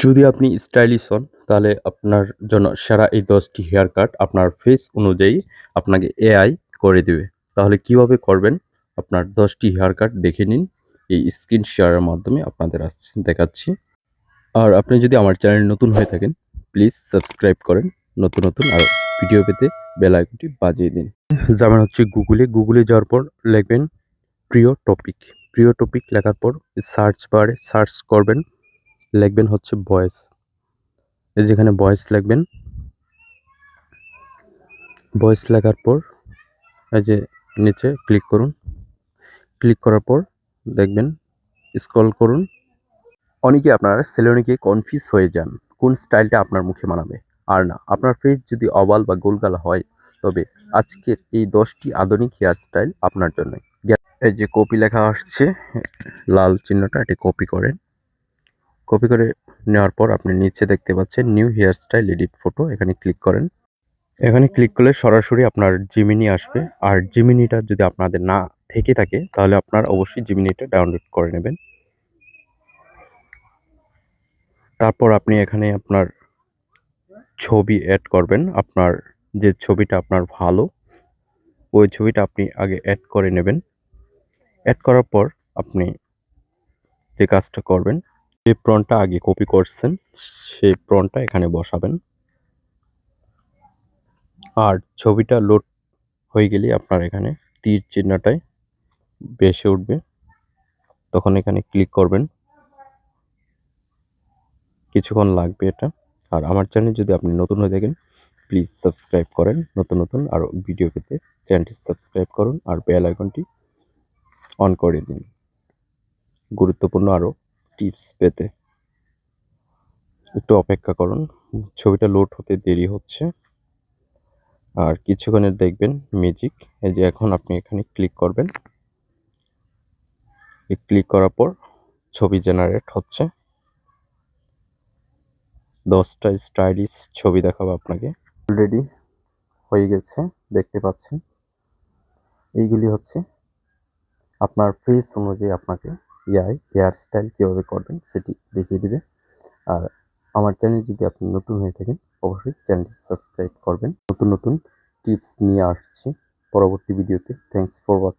যদি আপনি স্টাইলিশ হন, তাহলে আপনার জন্য সেরা এই 10টি হেয়ার কাট আপনার ফেস অনুযায়ী আপনাকে এআই করে দিবে। তাহলে কিভাবে করবেন? আপনার 10টি হেয়ার কাট দেখে নিন। এই স্ক্রিন শেয়ারের মাধ্যমে আপনাদের দেখাচ্ছি। আর আপনি যদি আমার চ্যানেলে নতুন হয়ে থাকেন, প্লিজ সাবস্ক্রাইব করেন। নতুন আরও ভিডিও পেতে বেল আইকনটি বাজিয়ে দিন। যাবেন হচ্ছে গুগলে যাওয়ার পর লিখবেন প্রিয় টপিক। প্রিয় টপিক লেখার পর সার্চ বারে সার্চ করবেন, লিখবেন হচ্ছে ভয়েস। যেখানে ভয়েস লিখবেন, ভয়েস লেখার পর এই যে নিচে ক্লিক করুন। ক্লিক করার পর দেখবেন স্ক্রল করুন। আপনারা সেলুনে কনফিউজ হয়ে যান কোন স্টাইলটা আপনার মুখে মানাবে। আর না, আপনার ফেস যদি ওভাল বা গোলগালা হয়, তবে আজকের এই 10টি আধুনিক হেয়ার স্টাইল আপনার জন্য। এই যে কপি লেখা আসছে, লাল চিহ্নটা, এটি কপি করেন। কপি করে নেওয়ার পর আপনি নিচে দেখতে পাচ্ছেন new hairstyle edit photo, এখানে ক্লিক করেন। এখানে ক্লিক করলে সরাসরি আপনার জিমিনি আসবে। আর জিমিনিটা যদি আপনাদের না থেকে থাকে, তাহলে আপনার অবশ্যই জিমিনিটা ডাউনলোড করে নেবেন। তারপর আপনি এখানে আপনার ছবি অ্যাড করবেন। আপনার যে ছবিটা আপনার ভালো, ওই ছবিটা আপনি আগে অ্যাড করে নেবেন। অ্যাড করার পর আপনি যে কাজটা করবেন, যে প্রম্পটটা আগে কপি করছেন, সেই প্রম্পটটা এখানে বসাবেন। আর ছবিটা লোড হয়ে গেলে আপনার এখানে তীর চিহ্নটায় ভেসে উঠবে, তখন এখানে ক্লিক করবেন। কিছুক্ষণ লাগবে এটা। আর আমার চ্যানেল যদি আপনি নতুন হয়ে থাকেন, প্লিজ সাবস্ক্রাইব করেন। নতুন আরও ভিডিও পেতে চ্যানেলটি সাবস্ক্রাইব করুন আর বেল আইকনটি অন করে দিন গুরুত্বপূর্ণ আরও টিপস পেতে। একটু অপেক্ষা করুন, ছবিটা লোড হতে দেরি হচ্ছে। আর কিছুক্ষণের দেখবেন ম্যাজিক। এই যে এখন আপনি এখানে ক্লিক করবেন। ক্লিক করার পর ছবি জেনারেট হচ্ছে। 10টা স্টাইলিশ ছবি দেখাবো আপনাকে। অলরেডি হয়ে গেছে, দেখতে পাচ্ছেন। এইগুলি হচ্ছে আপনার ফেস অনুযায়ী আপনাকে হেয়ার স্টাইল কীভাবে করবেন সেটি দেখিয়ে দিবে। আর আমার চ্যানেল যদি আপনি নতুন হয়ে থাকেন, অবশ্যই চ্যানেলটি সাবস্ক্রাইব করবেন। নতুন টিপস নিয়ে আসছি পরবর্তী ভিডিওতে। Thanks for watching.